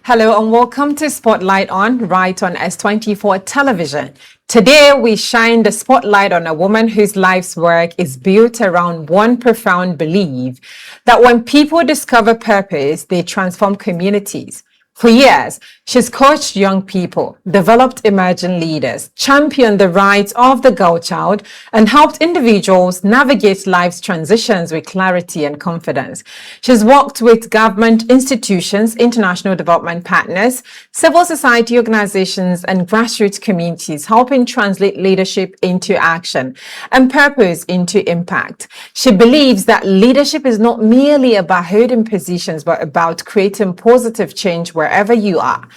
Hello and welcome to Spotlight right on S24 television. Today we shine the spotlight on a woman whose life's work is built around one profound belief that when people discover purpose, they transform communities. For years, she's coached young people, developed emerging leaders, championed the rights of the girl child, and helped individuals navigate life's transitions with clarity and confidence. She's worked with government institutions, international development partners, civil society organizations, and grassroots communities, helping translate leadership into action and purpose into impact. She believes that leadership is not merely about holding positions, but about creating positive change wherever you are.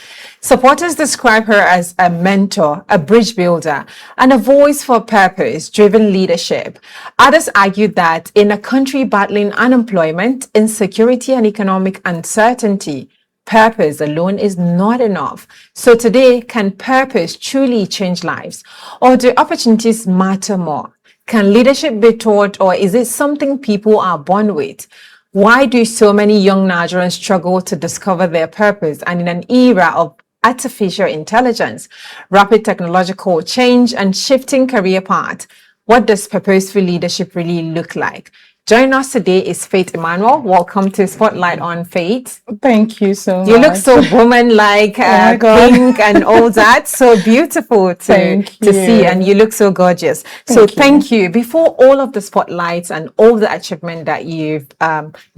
Supporters describe her as a mentor, a bridge builder, and a voice for purpose-driven leadership. Others argue that in a country battling unemployment, insecurity, and economic uncertainty, purpose alone is not enough. So today, can purpose truly change lives? Or do opportunities matter more? Can leadership be taught, or is it something people are born with? Why do so many young Nigerians struggle to discover their purpose? And in an era of artificial intelligence, rapid technological change, and shifting career paths, what does purposeful leadership really look like? Joining us today is Faith Emmanuel. Welcome to Spotlight on Faith. Thank you so much. You look so woman-like, pink and all that. So beautiful to see, and you look so gorgeous. Thank you. Before all of the spotlights and all the achievement that you've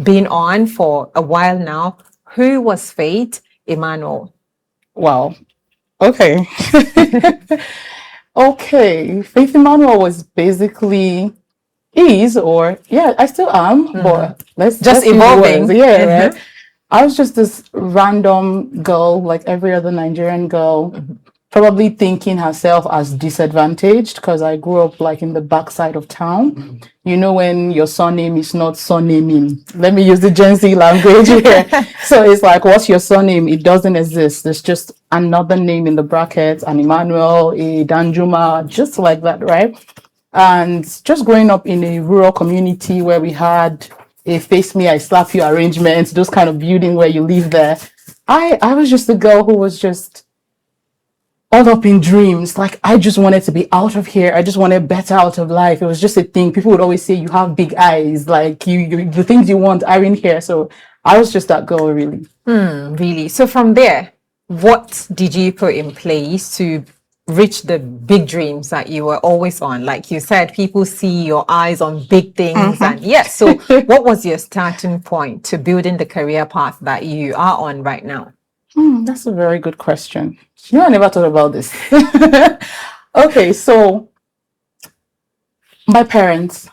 been on for a while now, who was Faith Emmanuel? Wow. Okay. Okay. Faith Emmanuel was basically I still am, but let's evolving. Right. I was just this random girl, like every other Nigerian girl, probably thinking herself as disadvantaged because I grew up like in the backside of town. You know, when your surname is not surnaming. Let me use the Gen Z language here. So it's like, what's your surname? It doesn't exist. There's just another name in the brackets, an Emmanuel, a Danjuma, just like that, right? And just growing up in a rural community where we had a face me, I slap you arrangements, those kind of building where you live there. I was just a girl who was just all up in dreams. Like, I just wanted to be out of here. I just wanted better out of life. It was just a thing. People would always say, you have big eyes. Like, you the things you want are in here. So I was just that girl, really. Really? So from there, what did you put in place to reach the big dreams that you were always on? Like you said, people see your eyes on big things. And yes, so what was your starting point to building the career path that you are on right now? That's a very good question. I never thought about this. Okay, so my parents,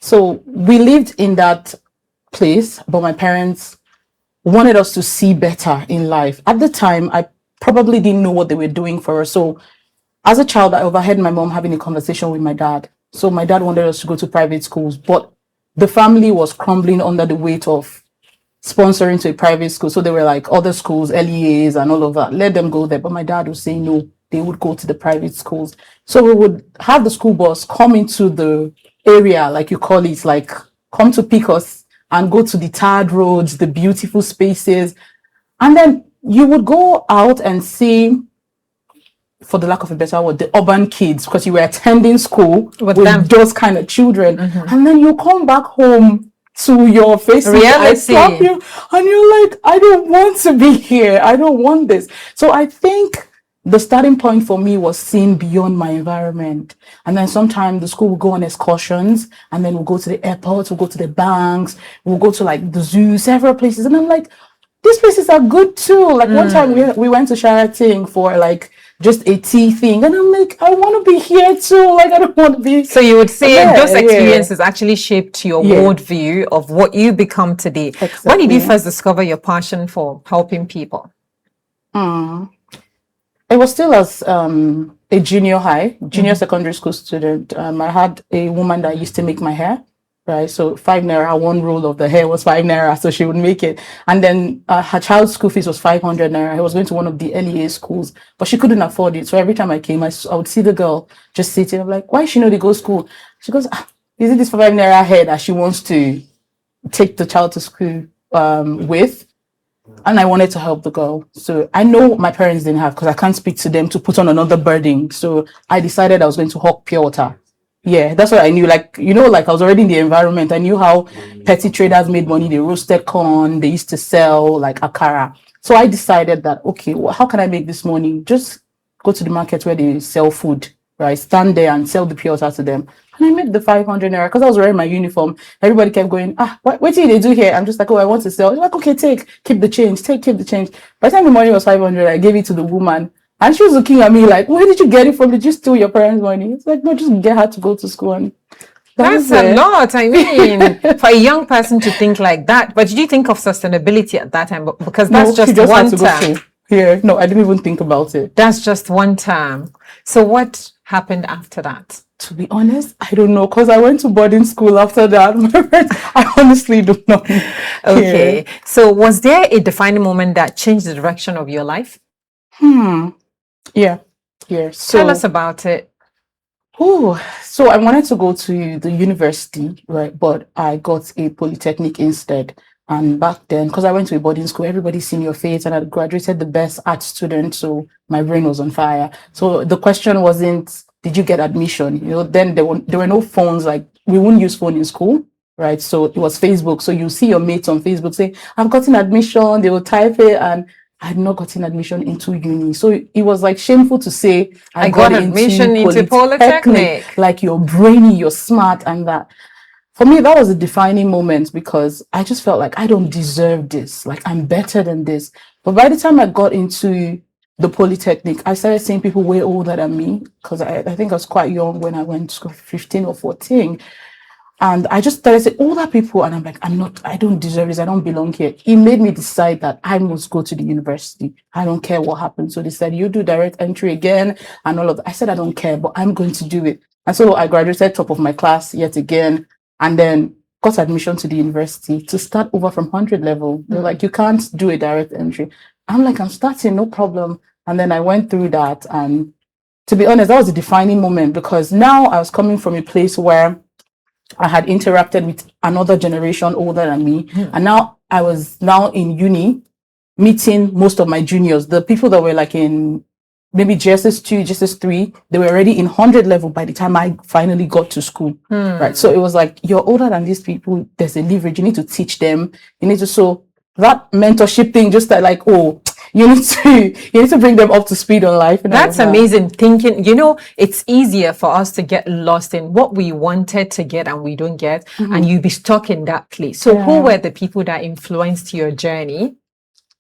so we lived in that place, but my parents wanted us to see better in life. At the time, I probably didn't know what they were doing for us. So as a child, I overheard my mom having a conversation with my dad. So my dad wanted us to go to private schools, but the family was crumbling under the weight of sponsoring to a private school. So they were like, other schools, LEAs and all of that, let them go there. But my dad was saying no, they would go to the private schools. So we would have the school bus come into the area, like you call it, like come to pick us and go to the tarred roads, the beautiful spaces. And then you would go out and see, for the lack of a better word, the urban kids, because you were attending school with those kind of children. And then you come back home to your face, I slap you, and you're like, I don't want to be here. I don't want this. So I think the starting point for me was seeing beyond my environment. And then sometimes the school will go on excursions, and then we'll go to the airport, we'll go to the banks, we'll go to like the zoo, several places. And I'm like, these places are good too. Like one time we went to Sheraton for like just a tea thing, and I'm like, I want to be here too. Like, I don't want to be. So you would say those experiences actually shaped your worldview of what you become today. Exactly. When did you first discover your passion for helping people? It was still as a junior secondary school student. I had a woman that used to make my hair. Right, so 5 naira, one roll of the hair was 5 naira, so she would make it. And then her child's school fees was 500 naira. I was going to one of the LEA schools, but she couldn't afford it. So every time I came, I would see the girl just sitting. I'm like, why she know they go to school? She goes, is it this 5 naira hair that she wants to take the child to school with? and I wanted to help the girl. So I know my parents didn't have, because I can't speak to them to put on another burden. So I decided I was going to hawk pure water. Yeah, that's what I knew. Like, like I was already in the environment. I knew how petty traders made money. They roasted corn. They used to sell like akara. So I decided that, okay, well, how can I make this money? Just go to the market where they sell food, right? Stand there and sell the pure water to them. And I made the 500 naira because I was wearing my uniform. Everybody kept going, what do they do here? I'm just like, oh, I want to sell. They're like, okay, keep the change, keep the change. By the time the money was 500, I gave it to the woman. And she was looking at me like, where did you get it from? Did you steal your parents' money? It's like, no, just get her to go to school. And that That's was a it. lot. I mean, for a young person to think like that. But did you think of sustainability at that time? Because that's No, she just just had one to go term. school. Yeah, no, I didn't even think about it. That's just one term. So what happened after that? To be honest, I don't know, because I went to boarding school after that. I honestly don't know. Okay. So was there a defining moment that changed the direction of your life? Yeah. Tell So, us about it. so I wanted to go to the university, right? But I got a polytechnic instead. And back then, because I went to a boarding school, everybody's seen your face, and I graduated the best art student, so my brain was on fire. So the question wasn't, did you get admission? Then there were no phones, like we wouldn't use phone in school, right? So it was Facebook. So you see your mates on Facebook say, I've gotten admission, they will type it, and I had not gotten admission into uni. So it was like shameful to say I got admission into polytechnic, Polytechnic. like you're brainy, you're smart, and that. For me, that was a defining moment because I just felt like I don't deserve this. Like I'm better than this. But by the time I got into the Polytechnic, I started seeing people way older than me because I think I was quite young when I went to school, 15 or 14. And I just started saying, older people, and I'm like, I don't deserve this. I don't belong here. It made me decide that I must go to the university. I don't care what happens. So they said, you do direct entry again and all of that. I said, I don't care, but I'm going to do it. And so I graduated top of my class yet again, and then got admission to the university to start over from 100 level. They're like, you can't do a direct entry. I'm like, I'm starting, no problem. And then I went through that. And to be honest, that was a defining moment because now I was coming from a place where I had interacted with another generation older than me. And now I was now in uni meeting most of my juniors, the people that were like in maybe JSS2, JSS3, they were already in 100 level by the time I finally got to school. Right. So it was like, you're older than these people. There's a leverage. You need to teach them. You need to, so that mentorship thing, just that like, oh, you need to bring them up to speed on life. And That's amazing thinking. It's easier for us to get lost in what we wanted to get and we don't get, and you be stuck in that place. So who were the people that influenced your journey?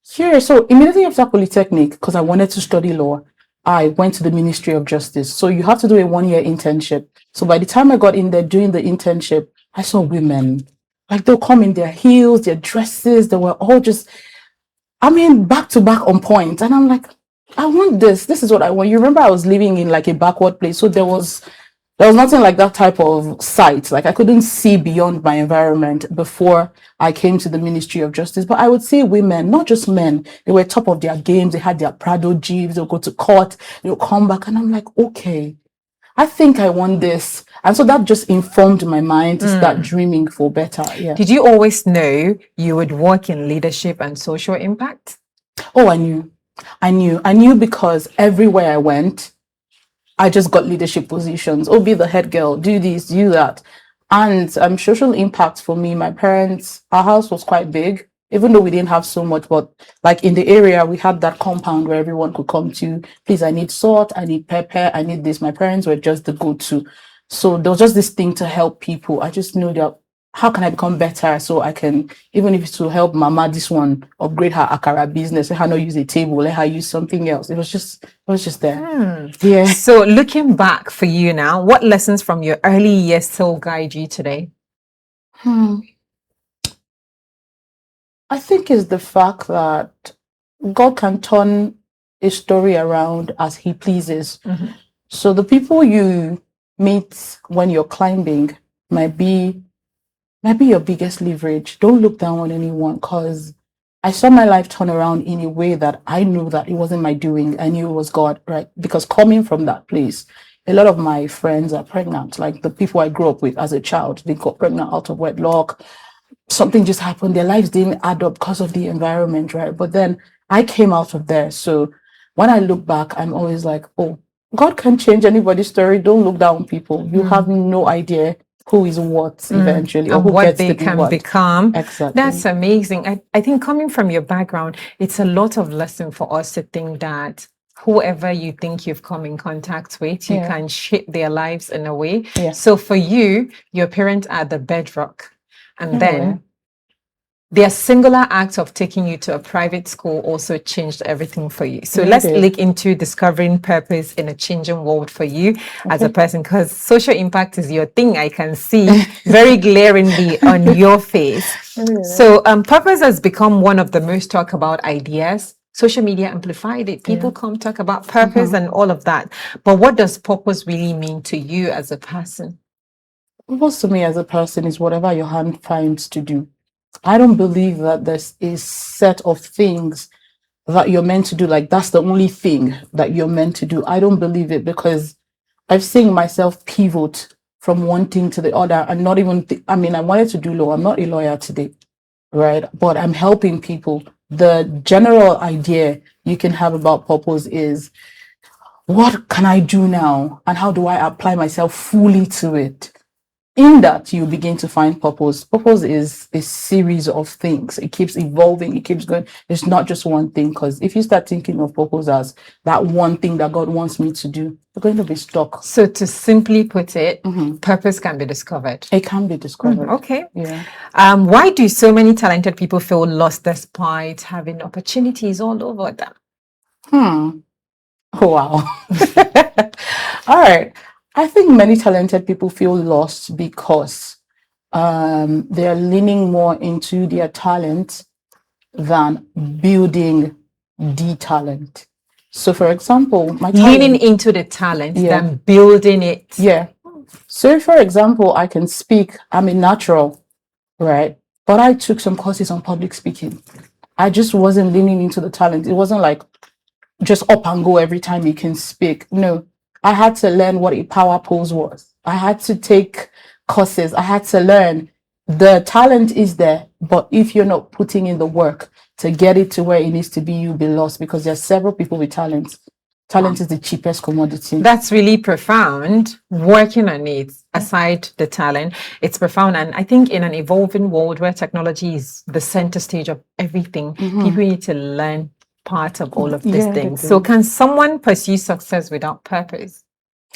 Sure. So immediately after Polytechnic, because I wanted to study law, I went to the Ministry of Justice. So you have to do a 1-year internship. So by the time I got in there doing the internship, I saw women, like they'll come in their heels, their dresses, they were all just, back to back on point. And I'm like, I want this. This is what I want. You remember I was living in like a backward place. So there was nothing like that type of sight. Like I couldn't see beyond my environment before I came to the Ministry of Justice. But I would say women, not just men, they were top of their games. They had their Prado jeeps. They'll go to court. They'll come back. And I'm like, okay, I think I want this. And so that just informed my mind to start dreaming for better. Yeah. Did you always know you would work in leadership and social impact? Oh, I knew because everywhere I went, I just got leadership positions. Oh, be the head girl, do this, do that. And social impact for me, my parents, our house was quite big, even though we didn't have so much, but like in the area, we had that compound where everyone could come to, please, I need salt, I need pepper, I need this. My parents were just the go-to. So there was just this thing to help people. I just knew that how can I become better so I can, even if it's to help mama, this one, upgrade her akara business, let her not use a table, let her use something else. It was just there. Yeah. So looking back for you now, what lessons from your early years still guide you today? I think it's the fact that God can turn a story around as he pleases. So the people you meet when you're climbing might be your biggest leverage. Don't look down on anyone, because I saw my life turn around in a way that I knew that it wasn't my doing. I knew it was God, right? Because coming from that place, a lot of my friends are pregnant. Like the people I grew up with as a child, they got pregnant out of wedlock. something just happened. Their lives didn't add up because of the environment, right? But then I came out of there. So when I look back, I'm always like, oh, God can change anybody's story. Don't look down on people. You have no idea who is what eventually, or and who what gets they to be can what. become. Exactly. That's amazing. I think coming from your background, it's a lot of lesson for us to think that whoever you think you've come in contact with, you Yeah. can shape their lives in a way. Yeah. So for you, your parents are the bedrock. And In a then way. their singular act of taking you to a private school also changed everything for you. So Yeah, it let's did. look into discovering purpose in a changing world for you as a Okay. person, because social impact is your thing. I can see very glaringly on your face. Yeah. So purpose has become one of the most talked about ideas. Social media amplified it. People come talk about purpose and all of that. But what does purpose really mean to you as a person? Purpose to me as a person is whatever your hand finds to do. I don't believe that there's a set of things that you're meant to do. Like that's the only thing that you're meant to do. I don't believe it, because I've seen myself pivot from one thing to the other and not even, I mean, I wanted to do law. I'm not a lawyer today, right? But I'm helping people. The general idea you can have about purpose is, what can I do now? And how do I apply myself fully to it? In that, you begin to find purpose. Purpose is a series of things. It keeps evolving. It keeps going. It's not just one thing. Because if you start thinking of purpose as that one thing that God wants me to do, you're going to be stuck. So to simply put it, purpose can be discovered. It can be discovered. Okay. Yeah. Why do so many talented people feel lost despite having opportunities all over them? Oh, wow. All right. I think many talented people feel lost because they're leaning more into their talent than building the talent. So, for example, my talent, Leaning into the talent Yeah. than building it. yeah. So, for example, I can speak. I'm a natural, right? But I took some courses on public speaking. I just wasn't leaning into the talent. It wasn't like just up and go every time you can speak. No, I had to learn what a power pose was. I had to take courses. I had to learn. The talent is there, but if you're not putting in the work to get it to where it needs to be, you'll be lost, because there's several people with talent. Talent is the cheapest commodity. That's really profound. Working on it, aside the talent, it's profound. And I think in an evolving world where technology is the center stage of everything, people need to learn part of all of these Yeah, they things. do. So can someone pursue success without purpose?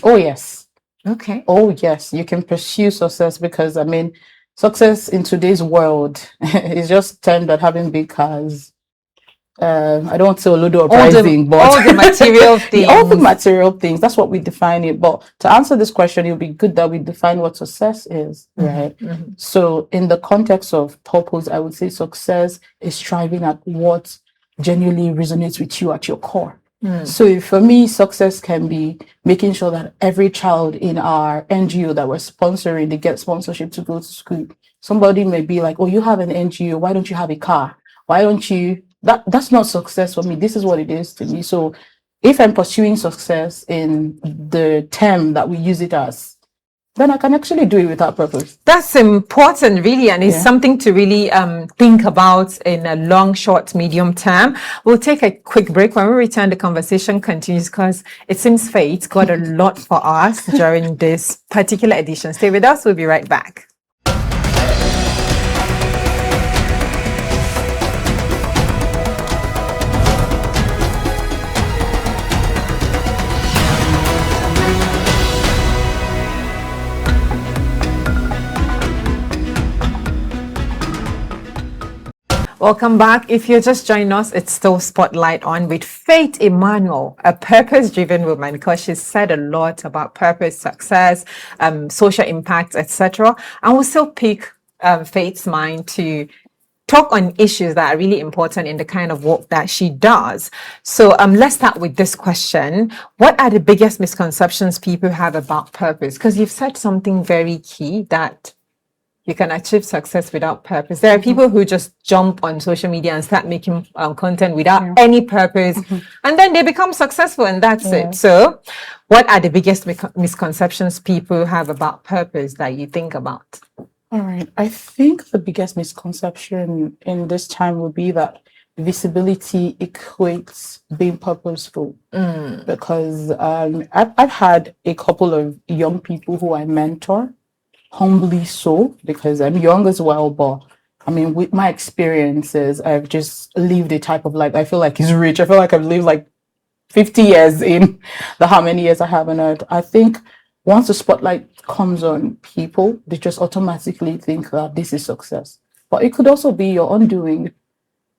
Oh, yes. Okay. Oh, yes. You can pursue success, because, I mean, success in today's world is just termed at having big cars. I don't want to say Olodo uprising, but all the material things. all the material things. That's what we define it. But to answer this question, it would be good that we define what success is, right? So, in the context of purpose, I would say success is striving at what genuinely resonates with you at your core. So for me, success can be making sure that every child in our NGO that we're sponsoring, they get sponsorship to go to school. Somebody may be like, oh, you have an NGO, why don't you have a car? Why don't you? That's not success for me. This is what it is to me. So if I'm pursuing success in the term that we use it as, then I can actually do it without purpose. That's important, really, and it's something to really think about in a long, short, medium term. We'll take a quick break. When we return, the conversation continues, because it seems Faith got a lot for us during this particular edition. Stay with us. We'll be right back. Welcome back. If you're just joining us, it's still Spotlight on with Faith Emmanuel, a purpose-driven woman, because she's said a lot about purpose, success, social impact, etc. And we'll still pick Faith's mind to talk on issues that are really important in the kind of work that she does. So let's start with this question. What are the biggest misconceptions people have about purpose? Because you've said something very key, that you can achieve success without purpose. There are people who just jump on social media and start making content without any purpose, and then they become successful, and that's it. So what are the biggest misconceptions people have about purpose that you think about? All right. I think the biggest misconception in this time would be that visibility equates being purposeful. Because I've had a couple of young people who I mentor, humbly so, because I'm young as well. But I mean, with my experiences, I've just lived a type of life. I feel like it's rich. I feel like I've lived like 50 years in the how many years I have on earth. I think once the spotlight comes on people, they just automatically think that this is success. But it could also be your undoing.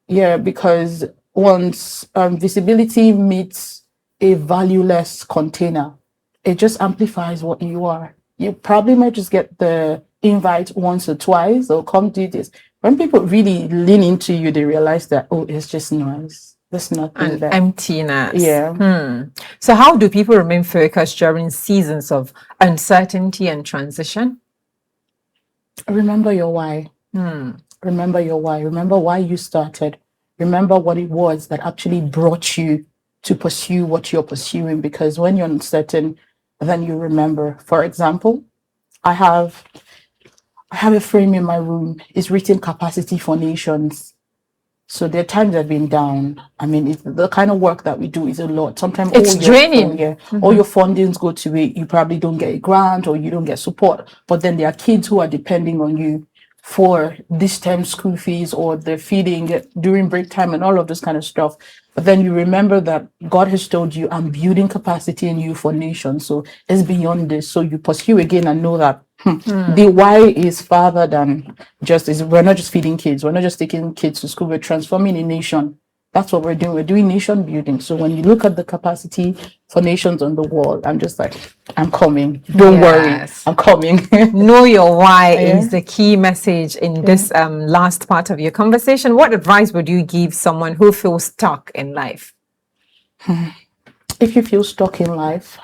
Yeah, because once visibility meets a valueless container, it just amplifies what you are. You probably might just get the invite once or twice or come do this. When people really lean into you, they realize that, oh, it's just noise. There's nothing And there. emptiness. Yeah. So, how do people remain focused during seasons of uncertainty and transition? Remember your why. Remember your why. Remember why you started. Remember what it was that actually brought you to pursue what you're pursuing. Because when you're uncertain, then you remember. For example, I have a frame in my room. It's written capacity for nations. So there are times I've been down. I mean, the kind of work that we do is a lot. Sometimes It's draining. all your fundings go to it. You probably don't get a grant or you don't get support. But then there are kids who are depending on you for this term school fees or the feeding during break time and all of this kind of stuff. But then you remember that God has told you, I'm building capacity in you for nations. So it's beyond this. So you pursue again and know that the why is farther than just is we're not just feeding kids, we're not just taking kids to school, we're transforming a nation. That's what we're doing. We're doing nation building. So when you look at the capacity for nations on the wall, I'm just like, I'm coming. Don't worry, I'm coming. Know your why is the key message in this last part of your conversation. What advice would you give someone who feels stuck in life? If you feel stuck in life,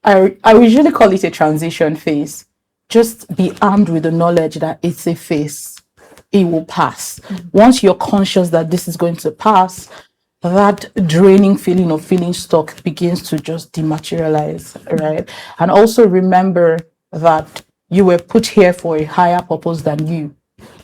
I usually call it a transition phase. Just be armed with the knowledge that it's a phase. It will pass. Once you're conscious that this is going to pass, that draining feeling of feeling stuck begins to just dematerialize, right? And also remember that you were put here for a higher purpose than you.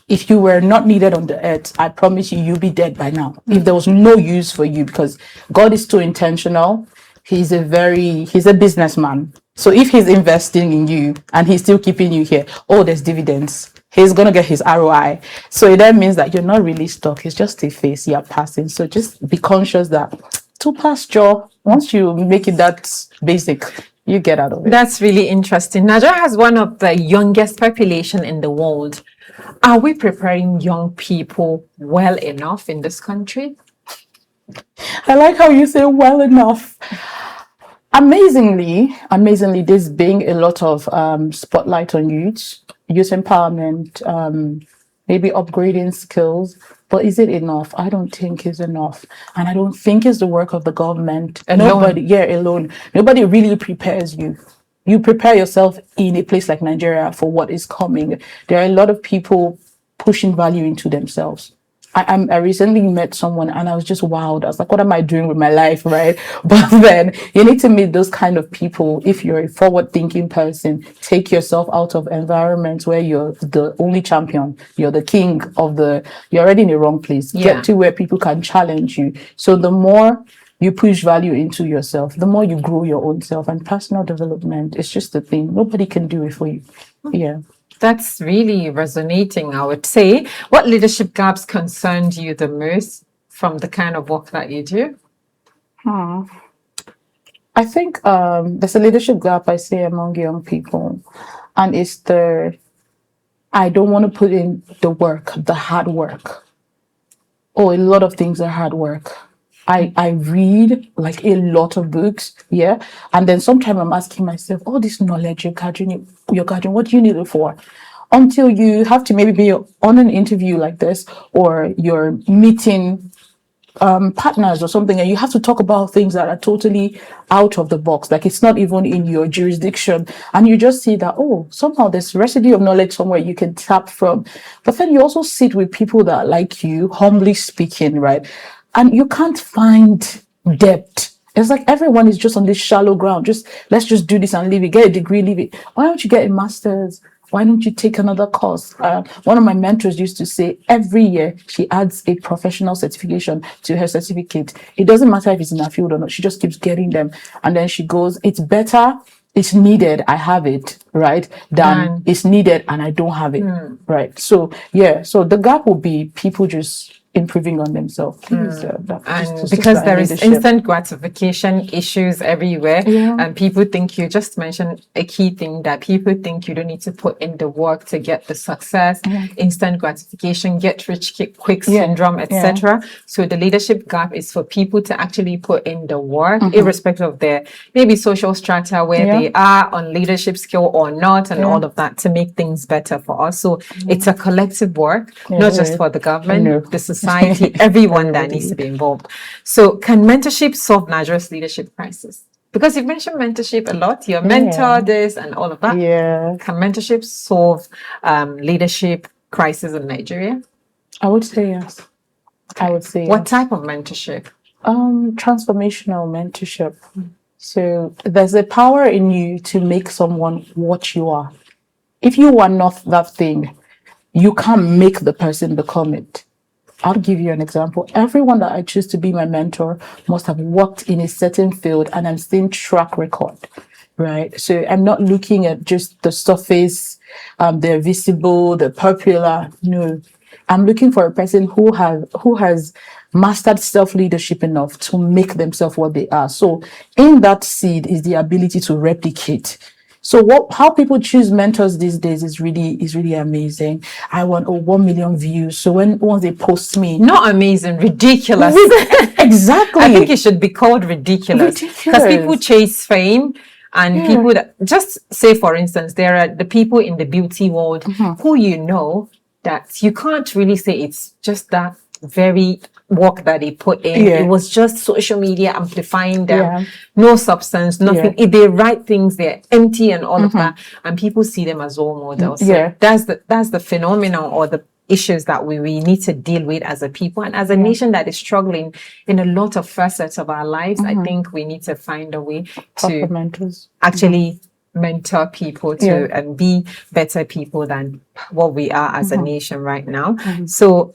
If you were not needed on the earth, I promise you, you'll be dead by now. If there was no use for you, because God is too intentional. He's a businessman. So if he's investing in you and he's still keeping you here, oh, there's dividends. He's going to get his ROI. So that means that you're not really stuck. It's just a phase you're passing. So just be conscious that to pass, Joe, once you make it that basic, you get out of it. That's really interesting. Nigeria has one of the youngest population in the world. Are we preparing young people well enough in this country? I like how you say well enough. Amazingly, there's being a lot of spotlight on youth empowerment, maybe upgrading skills. But is it enough? I don't think it's enough. And I don't think it's the work of the government. Alone. Nobody really prepares you. You prepare yourself in a place like Nigeria for what is coming. There are a lot of people pushing value into themselves. I recently met someone and I was just wowed. I was like, what am I doing with my life, right? But then you need to meet those kind of people. If you're a forward-thinking person, take yourself out of environments where you're the only champion, you're the king you're already in the wrong place. Get to where people can challenge you. So the more you push value into yourself, the more you grow your own self. And personal development is just the thing. Nobody can do it for you. Yeah. That's really resonating, I would say. What leadership gaps concerned you the most from the kind of work that you do? I think there's a leadership gap I see among young people. And it's I don't want to put in the work, the hard work. Oh, a lot of things are hard work. I read like a lot of books, yeah. And then sometimes I'm asking myself, all this knowledge you're gathering, what do you need it for? Until you have to maybe be on an interview like this, or you're meeting partners or something, and you have to talk about things that are totally out of the box, like it's not even in your jurisdiction, and you just see that, oh, somehow there's residue of knowledge somewhere you can tap from. But then you also sit with people that are like you, humbly speaking, right? And you can't find depth. It's like everyone is just on this shallow ground. Let's just do this and leave it. Get a degree, leave it. Why don't you get a master's Why don't you take another course? One of my mentors used to say every year she adds a professional certification to her certificate. It doesn't matter if it's in her field or not. She just keeps getting them. And then she goes, it's better, it's needed, I have it, right? Than it's needed and I don't have it, right? So, yeah, so the gap will be people just improving on themselves. Please, And because there is instant gratification issues everywhere, and people think, you just mentioned a key thing, that people think you don't need to put in the work to get the success, instant gratification, get rich quick syndrome, etc. So the leadership gap is for people to actually put in the work, irrespective of their maybe social strata, where they are on leadership skill or not, and all of that, to make things better for us. So it's a collective work, not just for the government, the society, everyone that needs to be involved. So can mentorship solve Nigeria's leadership crisis? Because you've mentioned mentorship a lot, your mentor, this and all of that. Can mentorship solve leadership crisis in Nigeria? I would say yes. I would say what type of mentorship? Transformational mentorship. So there's a power in you to make someone what you are. If you are not that thing, you can't make the person become it. I'll give you an example. Everyone that I choose to be my mentor must have worked in a certain field, and I'm seeing track record, right? So I'm not looking at just the surface, they're visible, they're popular. No, I'm looking for a person who has mastered self-leadership enough to make themselves what they are. So in that seed is the ability to replicate. So how people choose mentors these days is really amazing. I want 1 million views. So once they post me, not amazing, ridiculous. Exactly. I think it should be called ridiculous, because people chase fame. And people that, just say, for instance, there are the people in the beauty world who that you can't really say it's just that very work that they put in. It was just social media amplifying them. No substance, nothing. If they write things, they're empty and all of that, and people see them as role models. So that's the phenomenon, or the issues that we need to deal with as a people and as a nation that is struggling in a lot of facets of our lives. I think we need to find a way to actually mentor people to and be better people than what we are as a nation right now. So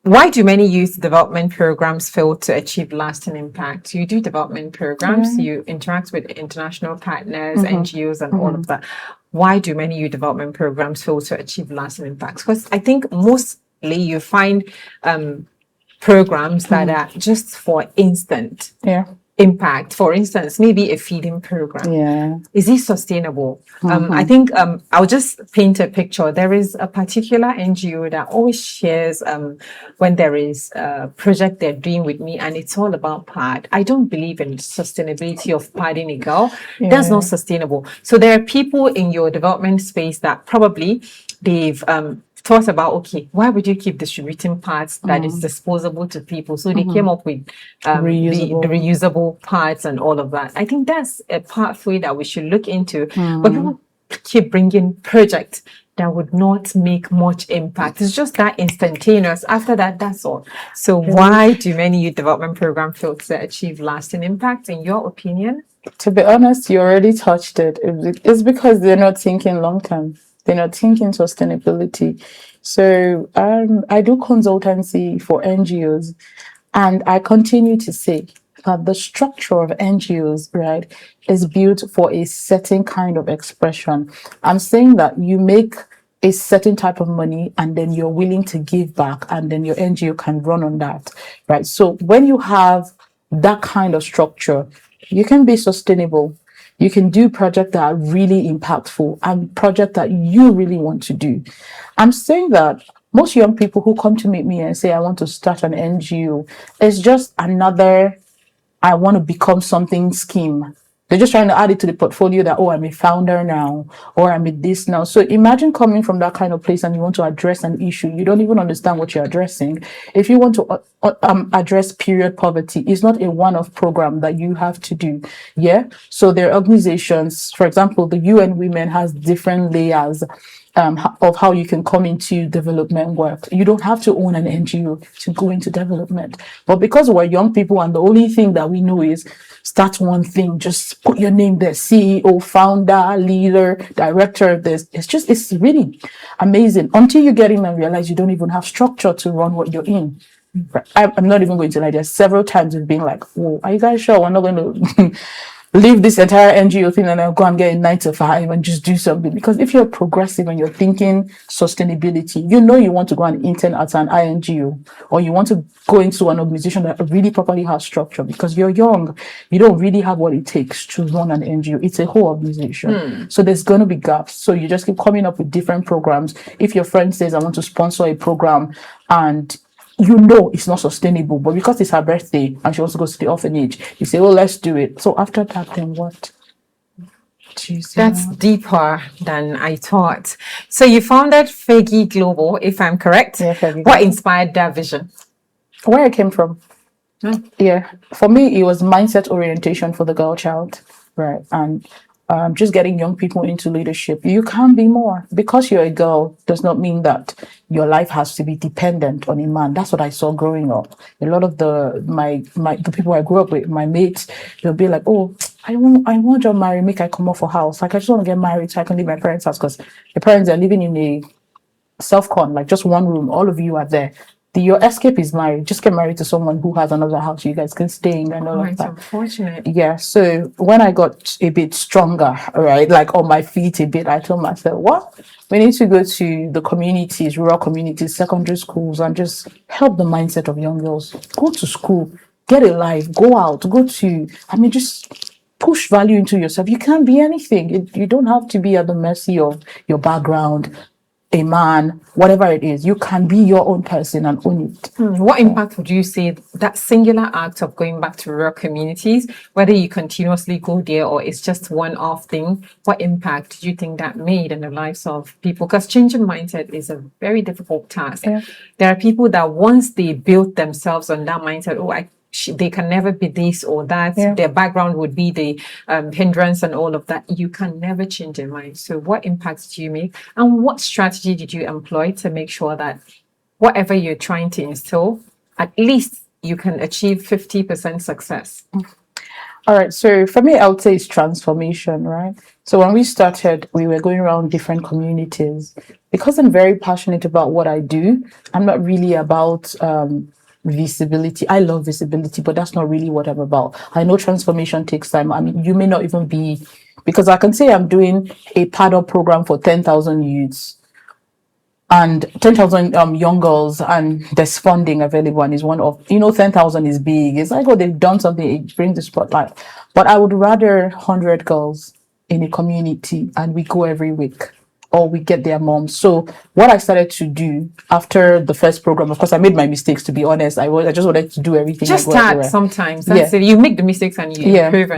why do many youth development programs fail to achieve lasting impact? You do development programs, you interact with international partners, NGOs, and all of that. Why do many youth development programs fail to achieve lasting impact? Because I think mostly you find programs that are just for instant impact. For instance, maybe a feeding program. Is it sustainable? I think I'll just paint a picture. There is a particular NGO that always shares when there is a project they're doing with me, and it's all about pad. I don't believe in sustainability of padding a girl. That's not sustainable. So there are people in your development space that probably they've thought about, okay, why would you keep distributing parts that is disposable to people? So they came up with the reusable parts and all of that. I think that's a pathway that we should look into. But people keep bringing projects that would not make much impact. It's just that instantaneous. After that, that's all. So why do many youth development programs fail to achieve lasting impact, in your opinion? To be honest, you already touched it. It's because they're not thinking long term. They're not thinking sustainability. So I do consultancy for NGOs, and I continue to say that the structure of NGOs, right, is built for a certain kind of expression. I'm saying that you make a certain type of money and then you're willing to give back, and then your NGO can run on that, right? So when you have that kind of structure, you can be sustainable. You can do projects that are really impactful and projects that you really want to do. I'm saying that most young people who come to meet me and say, I want to start an NGO, it's just another, I want to become something scheme. They're just trying to add it to the portfolio that, oh, I'm a founder now, or I'm a this now. So imagine coming from that kind of place and you want to address an issue. You don't even understand what you're addressing. If you want to address period poverty, it's not a one-off program that you have to do. Yeah. So there are organizations, for example, the UN Women has different layers. of how you can come into development work. You don't have to own an NGO to go into development. But because we're young people and the only thing that we know is start one thing, just put your name there, CEO, founder, leader, director of this. It's really amazing until you get in and realize you don't even have structure to run what you're in. I'm not even going to lie. There's several times it's been like, "Whoa, are you guys sure we're not going to leave this entire NGO thing and then go and get a 9 to 5 and just do something?" Because if you're progressive and you're thinking sustainability, you want to go and intern at an INGO, or you want to go into an organization that really properly has structure. Because you're young, you don't really have what it takes to run an NGO. It's a whole organization. So there's going to be gaps. So you just keep coming up with different programs. If your friend says, "I want to sponsor a program," and it's not sustainable, but because it's her birthday and she wants to go to the orphanage, you say, "Oh, let's do it." So after that, then what? That's deeper than I thought. So you founded Fegi Global, if I'm correct. Yeah, Fegi. What inspired that vision? Where I came from. Yeah, for me, it was mindset orientation for the girl child, right? And just getting young people into leadership. You can be more. Because you're a girl does not mean that your life has to be dependent on a man. That's what I saw growing up. A lot of the people I grew up with, my mates, they'll be like, "Oh, I want to marry, make I come off a house. Like, I just want to get married so I can leave my parents' house," because the parents are living in a self-con, like just one room. All of you are there. Your escape is married. Just get married to someone who has another house you guys can stay in and all of that. Unfortunate. Yeah. So when I got a bit stronger, right, like on my feet a bit, I told myself, "What? We need to go to the communities, rural communities, secondary schools, and just help the mindset of young girls. Go to school, get a life, go out, just push value into yourself. You can't be anything. You don't have to be at the mercy of your background, a man, whatever it is. You can be your own person and own it." What impact would you say that singular act of going back to rural communities, whether you continuously go there or it's just one-off thing, what impact do you think that made in the lives of people? Because changing mindset is a very difficult task. Yeah. There are people that once they build themselves on that mindset, they can never be this or that. Yeah. Their background would be the hindrance and all of that. You can never change their mind. So what impacts did you make? And what strategy did you employ to make sure that whatever you're trying to instill, at least you can achieve 50% success? All right. So for me, I would say it's transformation, right? So when we started, we were going around different communities. Because I'm very passionate about what I do, I'm not really about visibility. I love visibility, but that's not really what I'm about. I know transformation takes time. I mean, you may not even be, because I can say I'm doing a paddle program for 10,000 youths and 10,000 young girls, and there's funding available, and is one of 10,000 is big. It's like, oh, they've done something, it brings the spotlight. But I would rather 100 girls in a community and we go every week, or we get their moms. So what I started to do after the first program, of course, I made my mistakes, to be honest. I just wanted to do everything. Just start everywhere. Sometimes. That's it. You make the mistakes and you improve.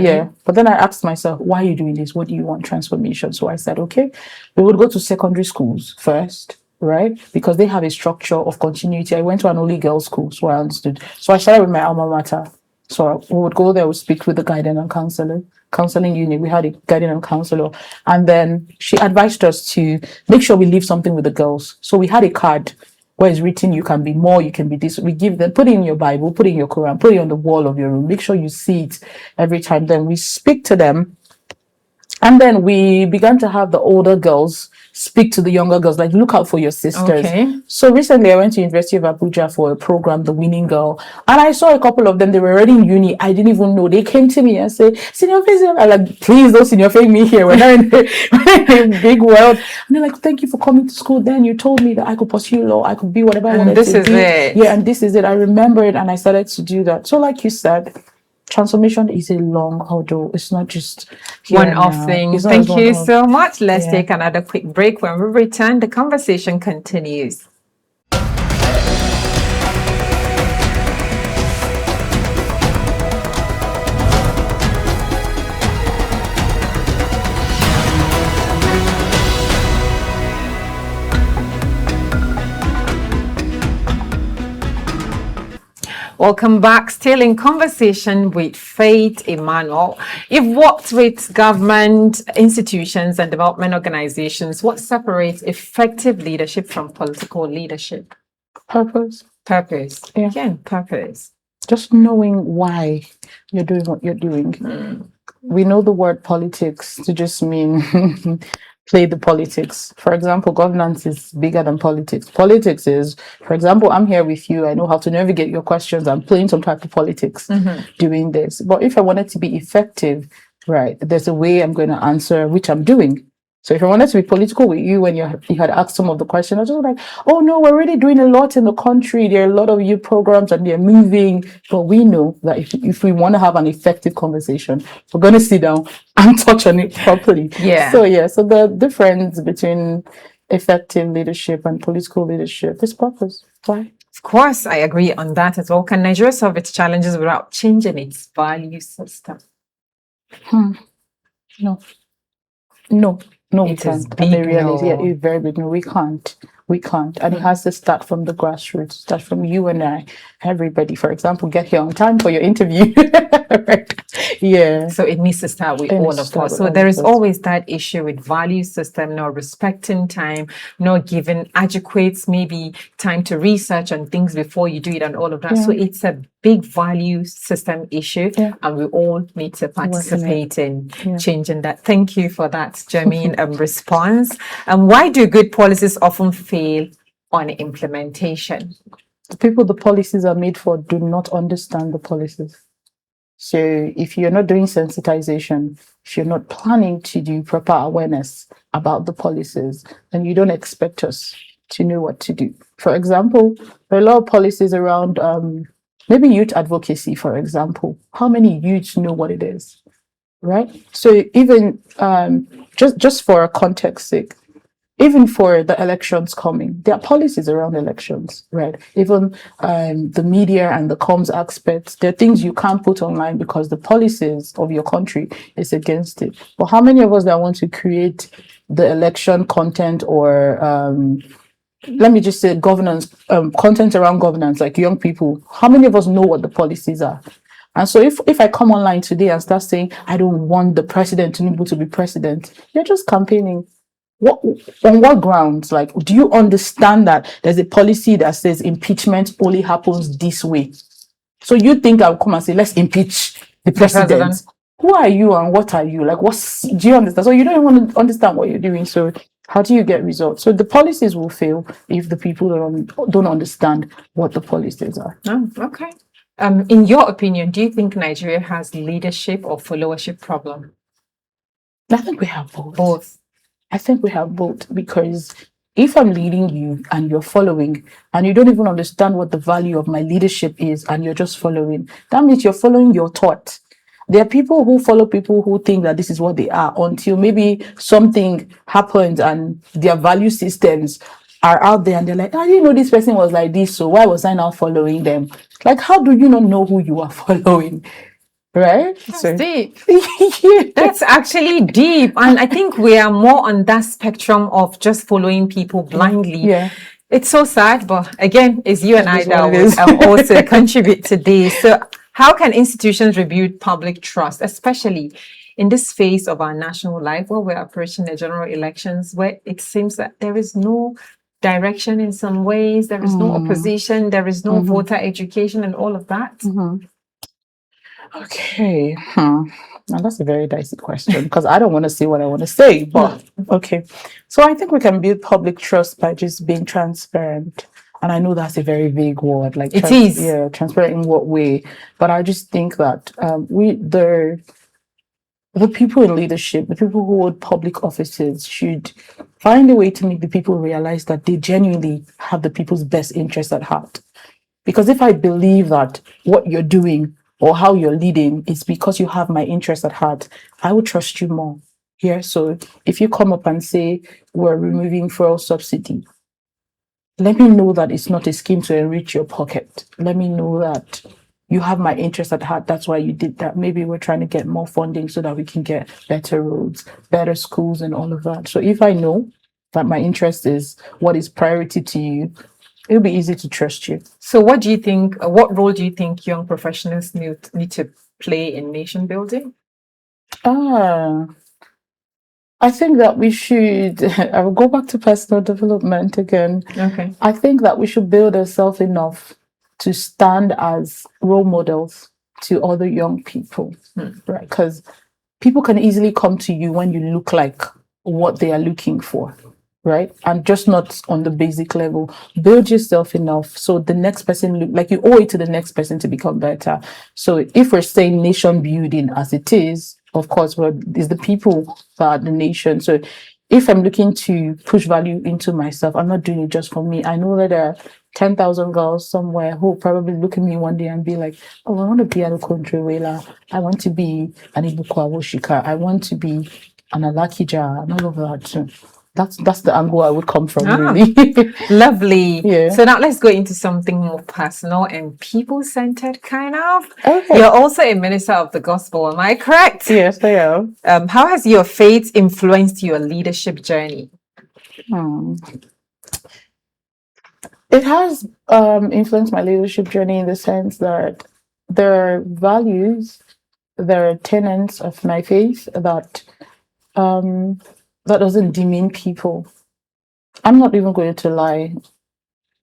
But then I asked myself, why are you doing this? What do you want? Transformation. So I said, okay, we would go to secondary schools first, right? Because they have a structure of continuity. I went to an only girls' school, so I understood. So I started with my alma mater. So we would go there, we speak with the guidance and counseling unit. We had a guidance and counselor, and then she advised us to make sure we leave something with the girls. So we had a card where it's written, you can be more, you can be this. We give them, put it in your Bible, put it in your Quran, put it on the wall of your room. Make sure you see it every time. Then we speak to them. And then we began to have the older girls speak to the younger girls, like, look out for your sisters. Okay. So recently I went to University of Abuja for a program, The Winning Girl, and I saw a couple of them. They were already in uni. I didn't even know. They came to me and said, "Senior face," I'm like, please don't senior face me here. We're not in a big world. And they're like, "Thank you for coming to school. Then you told me that I could pursue law, I could be whatever I wanted to be." And this is it. Yeah, and this is it. I remember it, and I started to do that. So like you said, transformation is a long hurdle. It's not just one-off thing. Thank you so much. Let's take another quick break. When we return, the conversation continues. Welcome back. Still in conversation with Faith Emmanuel. You've worked with government institutions and development organizations. What separates effective leadership from political leadership? Purpose. Purpose. Yeah. Again, purpose. Just knowing why you're doing what you're doing. We know the word politics to just mean play the politics. For example, governance is bigger than politics. Politics is, for example, I'm here with you. I know how to navigate your questions. I'm playing some type of politics doing this. But if I wanted to be effective, right, there's a way I'm going to answer, which I'm doing. So if I wanted to be political with you when you had asked some of the questions, I was just like, oh no, we're really doing a lot in the country. There are a lot of youth programs and they're moving. But we know that if we want to have an effective conversation, we're going to sit down and touch on it properly. Yeah. So the difference between effective leadership and political leadership is purpose. Why? Of course, I agree on that as well. Can Nigeria solve its challenges without changing its value system? No, we It is can't. big And the reality, no. it's very big no. We can't. And it has to start from the grassroots, start from you and I, everybody. For example, get here on time for your interview. Right. Yeah. So it needs to start with It all needs to of start us. with So all there of is us. always that issue with value system, not respecting time, not giving adequate maybe time to research on things before you do it and all of that. So it's a big value system issue, and we all need to participate in changing that. Thank you for that genuine response. And why do good policies often fail on implementation? The people the policies are made for do not understand the policies. So if you're not doing sensitization, if you're not planning to do proper awareness about the policies, then you don't expect us to know what to do. For example, there are a lot of policies around maybe youth advocacy, for example. How many youths know what it is? Right? So even just for a context sake, even for the elections coming, there are policies around elections, right? Even the media and the comms aspects, there are things you can't put online because the policies of your country is against it. But how many of us that want to create the election content or let me just say governance, content around governance, like young people, how many of us know what the policies are? And so if I come online today and start saying, I don't want the president Tinubu to be president, you're just campaigning. On what grounds? Like, do you understand that there's a policy that says impeachment only happens this way? So you think I'll come and say, let's impeach the president? Who are you and what are you? Like, do you understand? So you don't even want to understand what you're doing. So how do you get results? So the policies will fail if the people don't understand what the policies are. Oh, okay. In your opinion, do you think Nigeria has leadership or followership problem? I think we have both. Both. I think we have both, because if I'm leading you and you're following and you don't even understand what the value of my leadership is and you're just following, that means you're following your thought. There are people who follow people who think that this is what they are until maybe something happens and their value systems are out there and they're like, I didn't know this person was like this, so why was I now following them? Like, how do you not know who you are following? Right? That's deep. That's actually deep. And I think we are more on that spectrum of just following people blindly. Yeah. It's so sad, but again, it's you and I that will also contribute to this. So how can institutions rebuild public trust, especially in this phase of our national life where we're approaching the general elections, where it seems that there is no direction in some ways, there is no opposition, there is no voter education and all of that? Okay. Now that's a very dicey question because I don't want to say what I want to say, but okay. So I think we can build public trust by just being transparent. And I know that's a very vague word. Like it is. Yeah, transparent in what way? But I just think that the people in leadership, the people who hold public offices should find a way to make the people realize that they genuinely have the people's best interest at heart. Because if I believe that what you're doing or how you're leading is because you have my interest at heart, I will trust you more. Yeah. So if you come up and say we're removing fuel subsidy, let me know that it's not a scheme to enrich your pocket. Let me know that you have my interest at heart. That's why you did that. Maybe we're trying to get more funding so that we can get better roads, better schools, and all of that. So if I know that my interest is what is priority to you, it'll be easy to trust you. So, what do you think? What role do you think young professionals need to play in nation building? Ah, I think that we should, I will go back to personal development again. Okay. I think that we should build ourselves enough to stand as role models to other young people, right? Because people can easily come to you when you look like what they are looking for, right? And just not on the basic level. Build yourself enough so the next person look like you owe it to the next person to become better. So if we're saying nation building as it is, of course, it's the people that are the nation. So if I'm looking to push value into myself, I'm not doing it just for me. I know that there are 10,000 girls somewhere who will probably look at me one day and be like, oh, I want to be a country whaler. I want to be an Ibukwa Woshika. I want to be an Alakija and all of that too. That's the angle I would come from, really. Lovely. Yeah. So now let's go into something more personal and people-centered, kind of. Okay. You're also a minister of the gospel, am I correct? Yes, I am. How has your faith influenced your leadership journey? It has influenced my leadership journey in the sense that there are values, there are tenets of my faith that that doesn't demean people. I'm not even going to lie.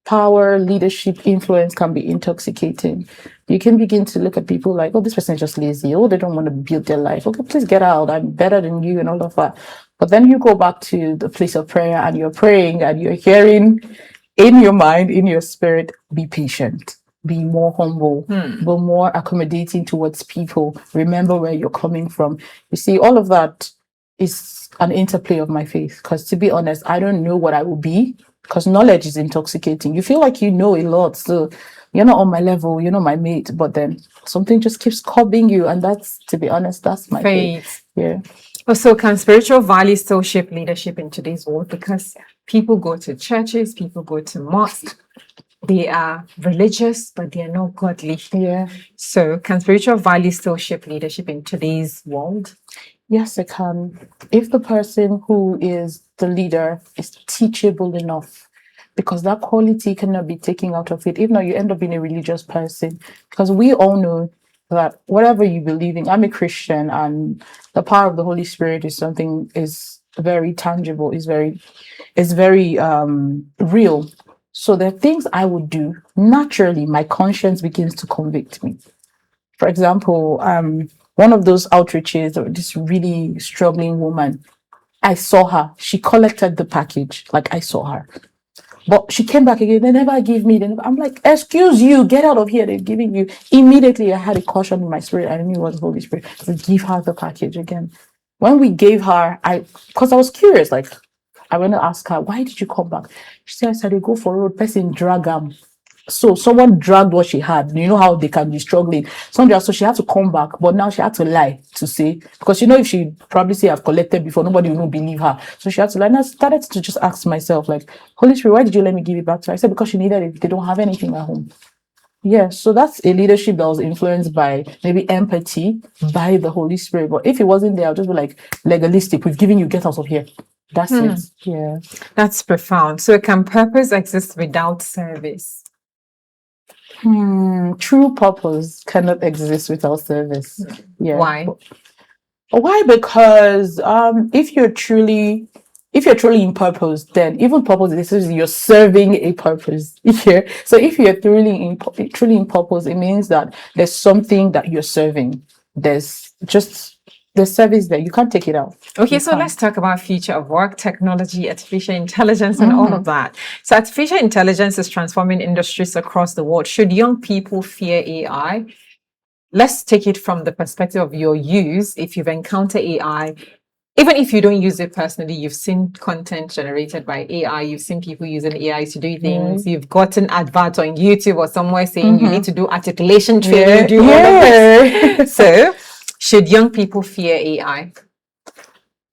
Power, leadership, influence can be intoxicating. You can begin to look at people like, oh, this person is just lazy. Oh, they don't want to build their life. Okay, please get out. I'm better than you and all of that. But then you go back to the place of prayer and you're praying and you're hearing in your mind, in your spirit, be patient, be more humble, be more accommodating towards people. Remember where you're coming from. You see, all of that is an interplay of my faith. Because to be honest, I don't know what I will be because knowledge is intoxicating. You feel like you know a lot. So you're not on my level, you're not my mate, but then something just keeps curbing you. And that's, to be honest, that's my faith. Yeah. So can spiritual values still shape leadership in today's world? Because people go to churches, people go to mosques, they are religious, but they are not godly. Yeah. So can spiritual values still shape leadership in today's world? Yes, it can. If the person who is the leader is teachable enough, because that quality cannot be taken out of it. If not, you end up being a religious person. Because we all know that whatever you believe in, I'm a Christian, and the power of the Holy Spirit is very tangible, is very real. So there are things I would do naturally. My conscience begins to convict me. For example, one of those outreaches, this really struggling woman, I saw her. She collected the package, like I saw her. But she came back again. They never give me. I'm like, excuse you, get out of here. They're giving you. Immediately, I had a caution in my spirit. I knew it was the Holy Spirit to give her the package again. When we gave her, because I was curious, like, I went to ask her, why did you come back? She said, I said, they go for a road, person drag them. So someone dragged what she had. You know how they can be struggling. So she had to come back, but now she had to lie to say, because if she probably say I've collected before, nobody will believe her. So she had to lie. And I started to just ask myself, like, Holy Spirit, why did you let me give it back to her? I said, because she needed it. They don't have anything at home. Yeah, so that's a leadership that was influenced by maybe empathy by the Holy Spirit. But if it wasn't there, I'll just be like legalistic. We've given you, get out of here. That's it. Yeah. That's profound. So can purpose exist without service? True purpose cannot exist without service. Yeah. Why? Why? Because if you're truly in purpose, then even purpose is you're serving a purpose. Yeah. So if you're truly in purpose, it means that there's something that you're serving. There's service there. You can't take it out. Okay, so let's talk about future of work, technology, artificial intelligence, and all of that. So artificial intelligence is transforming industries across the world. Should young people fear AI? Let's take it from the perspective of your use. If you've encountered AI, even if you don't use it personally, you've seen content generated by AI, you've seen people using AI to do things, you've gotten adverts on YouTube or somewhere saying you need to do articulation training, do all of this. So should young people fear AI?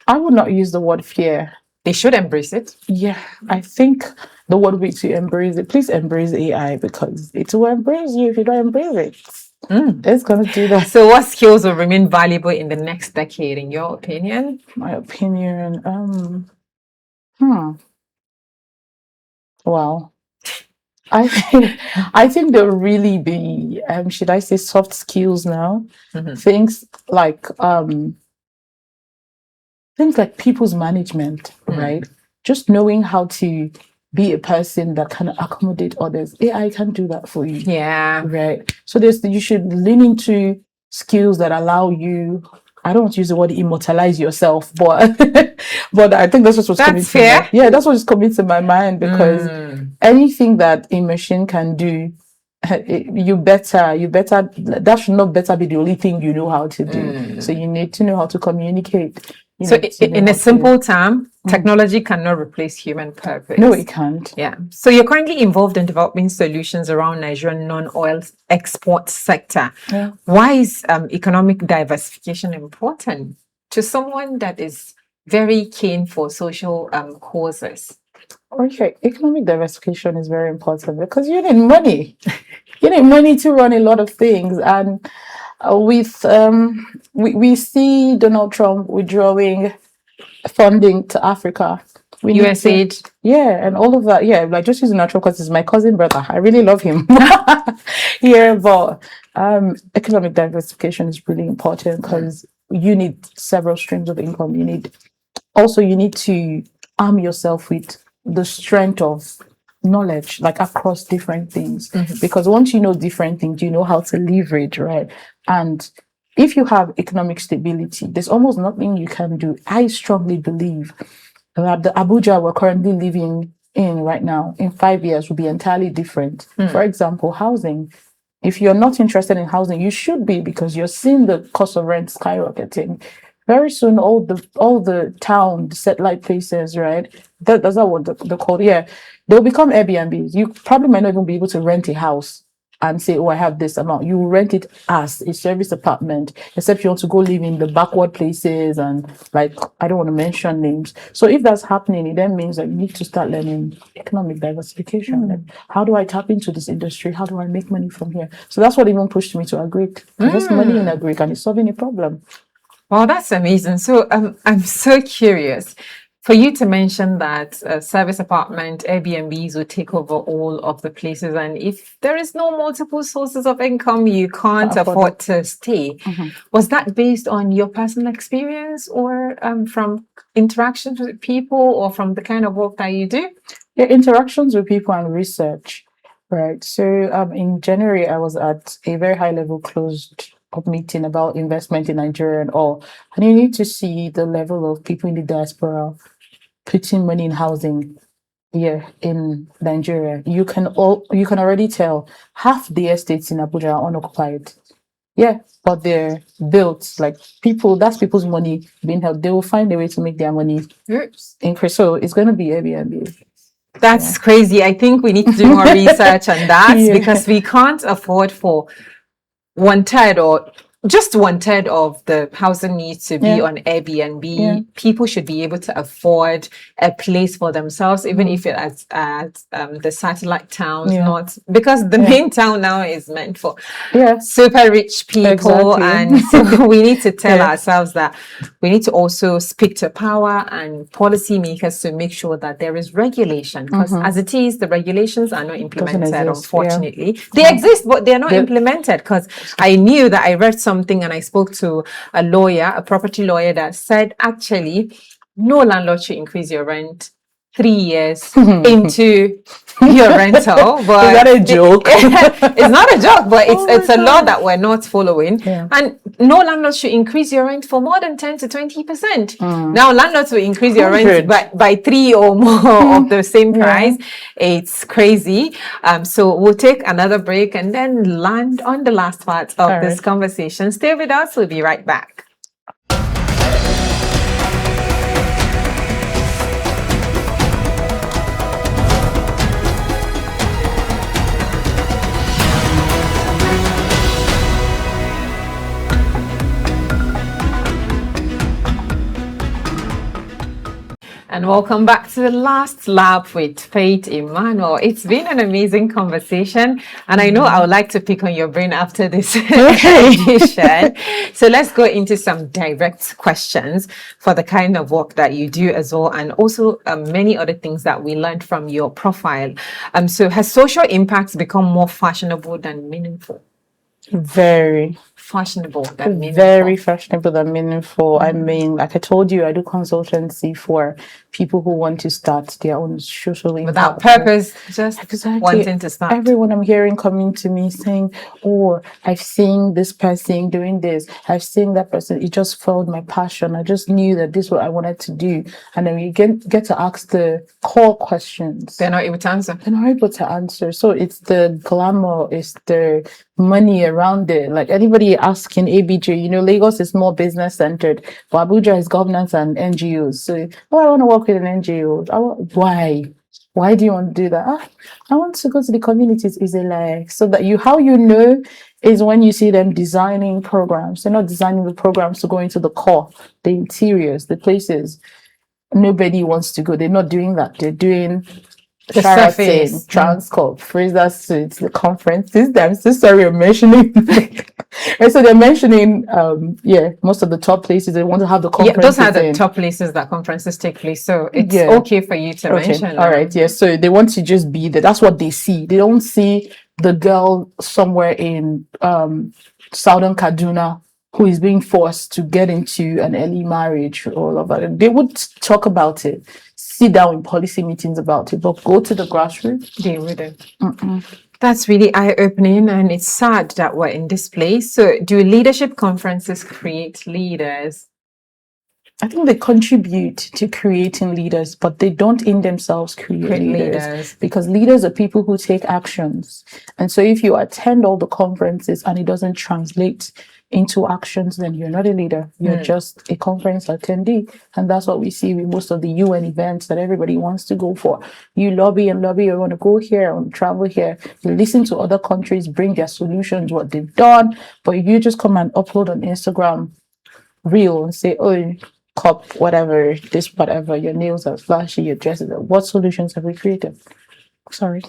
I would not use the word fear. They should embrace it. Yeah, I think the word way to embrace it, please embrace AI because it will embrace you if you don't embrace it. It's going to do that. So what skills will remain valuable in the next decade, in your opinion? My opinion, wow. I think there'll really be, should I say, soft skills now? Mhm. Things like people's management, right? Just knowing how to be a person that can accommodate others. AI can do that for you, Yeah. right? So you should lean into skills that allow you. I don't want to use the word immortalize yourself, but but I think that's what's coming That's to my fair. yeah, that's what's coming to my mind because anything that a machine can do, you better that should not better be the only thing you know how to do. So you need to know how to communicate. You So need to know in a how to- simple term, technology cannot replace human purpose. No, it can't. Yeah. So you're currently involved in developing solutions around Nigerian non-oil export sector. Yeah. Why is economic diversification important to someone that is very keen for social causes? Okay, economic diversification is very important because you need money. You need money to run a lot of things, and we see Donald Trump withdrawing funding to Africa. We need to- USAID. yeah, and all of that. Yeah, like just using natural because he's my cousin brother. I really love him. Yeah, but economic diversification is really important because you need several streams of income. You need to arm yourself with the strength of knowledge, like across different things. Because once you know different things, you know how to leverage, right? And if you have economic stability, there's almost nothing you can do. I strongly believe that the Abuja we're currently living in right now, in 5 years, will be entirely different. For example, housing. If you're not interested in housing, you should be because you're seeing the cost of rent skyrocketing. Very soon, all the town, the satellite places, right? That's not what they're called. Yeah, they'll become Airbnbs. You probably might not even be able to rent a house and say, "Oh, I have this amount." You rent it as a service apartment, except you want to go live in the backward places and like I don't want to mention names. So if that's happening, it then means that you need to start learning economic diversification. Like, how do I tap into this industry? How do I make money from here? So that's what even pushed me to Agric. There's money in Agric and it's solving a problem. Wow, that's amazing. So I'm so curious for you to mention that service apartment Airbnbs will take over all of the places, and if there is no multiple sources of income, you can't afford to stay. Was that based on your personal experience, or from interactions with people, or from the kind of work that you do? Yeah, interactions with people and research, right? So in January, I was at a very high level closed up meeting about investment in Nigeria and all. And you need to see the level of people in the diaspora putting money in housing here in Nigeria. You can already tell half the estates in Abuja are unoccupied. Yeah, but they're built like that's people's money being held. They will find a way to make their money increase. So it's going to be Airbnb. That's crazy. I think we need to do more research on that because we can't afford for 1/3 or just 1/3 of the housing needs to be on Airbnb. People should be able to afford a place for themselves, even if it's at the satellite towns, not because the main town now is meant for super rich people. And so we need to tell ourselves that we need to also speak to power and policymakers to make sure that there is regulation, because as it is, the regulations are not implemented, unfortunately. They exist, but they're not implemented, because I knew that I read something and I spoke to a lawyer, a property lawyer, that said actually no landlord should increase your rent 3 years into your rental. But is that a joke? It's not a joke, but it's a law that we're not following. And no landlord should increase your rent for more than 10 to 20%. Now landlords will increase your rent by 3 or more of the same price. It's crazy. So we'll take another break and then land on the last part of this conversation. Stay with us. We'll be right back. And welcome back to the last lap with Faith Emmanuel. It's been an amazing conversation, and I know I would like to pick on your brain after this edition. So let's go into some direct questions for the kind of work that you do as well, and also many other things that we learned from your profile. So has social impacts become more fashionable than meaningful? Very Fashionable than meaningful. very fashionable than meaningful. I mean, like I told you, I do consultancy for people who want to start their own social Without impact. purpose, just Exactly. wanting to start. Everyone I'm hearing coming to me saying, "Oh, I've seen this person doing this. I've seen that person. It just felt my passion. I just knew that this is what I wanted to do." And then we get to ask the core questions. They're not able to answer. They're not able to answer. So it's the glamour, it's the money around it. Like anybody asking ABJ, you know, Lagos is more business centered, but Abuja is governance and NGOs. So, oh, I want to work with an NGO. Why? Why do you want to do that? I want to go to the communities. Is it like so that how you know is when you see them designing programs. They're not designing the programs to go into the core, the interiors, the places nobody wants to go. They're not doing that. They're doing The Sheraton, surface. Transcorp, Fraser Suites, the conferences. I'm so sorry I'm mentioning. And so they're mentioning, most of the top places they want to have the Yeah, conferences. those are the in. top places that conferences take place. So it's Yeah. okay for you to mention. All right. Yeah. So they want to just be there. That's what they see. They don't see the girl somewhere in Southern Kaduna who is being forced to get into an early marriage or all of that. They would talk about it, sit down in policy meetings about it, but go to the grassroots. They wouldn't. That's really eye-opening, and it's sad that we're in this place. So do leadership conferences create leaders? I think they contribute to creating leaders, but they don't in themselves create leaders. Because leaders are people who take actions. And so if you attend all the conferences and it doesn't translate into actions, then you're not a leader. You're just a conference attendee. And that's what we see with most of the UN events that everybody wants to go for. You lobby and lobby, you want to go here, I want to travel here. You listen to other countries bring their solutions, what they've done, but you just come and upload on Instagram reel and say, oh, cup, whatever, this, whatever, your nails are flashy, your dresses are, what solutions have we created? Sorry.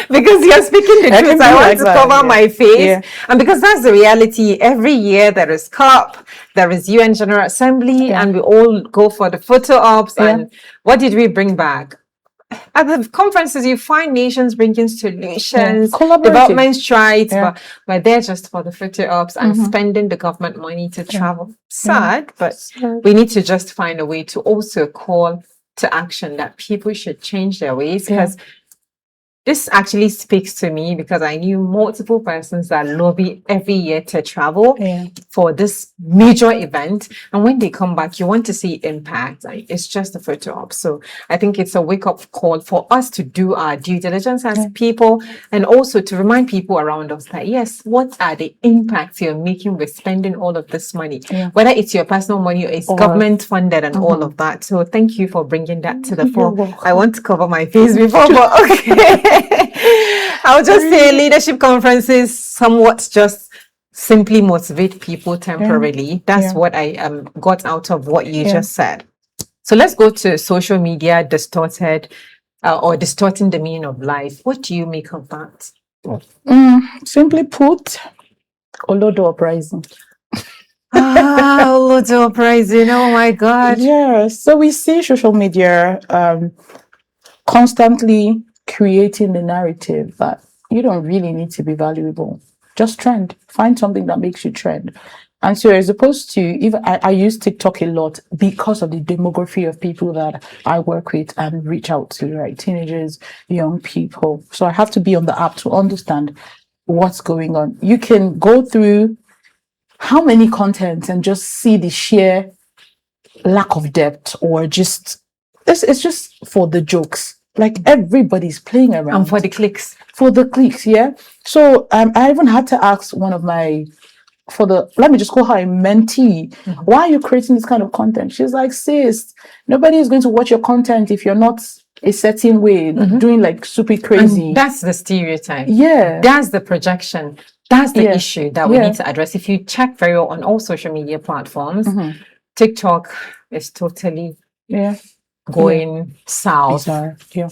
Because you're speaking the truth. I want to cover my face. Yeah. And because that's the reality. Every year there is COP, there is UN General Assembly, and we all go for the photo ops. And what did we bring back? At the conferences, you find nations bringing solutions, development strides, but they're just for the photo ops and spending the government money to travel. Sad, but we need to just find a way to also call to action that people should change their ways, because this actually speaks to me, because I knew multiple persons that lobby every year to travel for this major event. And when they come back, you want to see impact. It's just a photo op. So I think it's a wake-up call for us to do our due diligence as people, and also to remind people around us that, yes, what are the impacts you're making with spending all of this money? Whether it's your personal money or it's government funded and all of that. So thank you for bringing that to the fore. I want to cover my face before, but okay. I'll just say leadership conferences somewhat just simply motivate people temporarily. That's what I got out of what you just said. So let's go to social media distorted or distorting the meaning of life. What do you make of that? Simply put, Olodo uprising. Olodo uprising. Oh my God. Yeah. So we see social media constantly creating the narrative that you don't really need to be valuable. Just trend. Find something that makes you trend. And so as opposed to, even I use TikTok a lot because of the demography of people that I work with and reach out to, right? Teenagers, young people. So I have to be on the app to understand what's going on. You can go through how many contents and just see the sheer lack of depth, or just, it's just for the jokes. Like everybody's playing around. And for the clicks. For the clicks, yeah. So I even had to ask one of my, let me just call her a mentee, why are you creating this kind of content? She's like, sis, nobody is going to watch your content if you're not a certain way, doing like super crazy. And that's the stereotype. Yeah. That's the projection. That's the issue that we need to address. If you check very well on all social media platforms, TikTok is totally Yeah. going south, Bizarre. Yeah.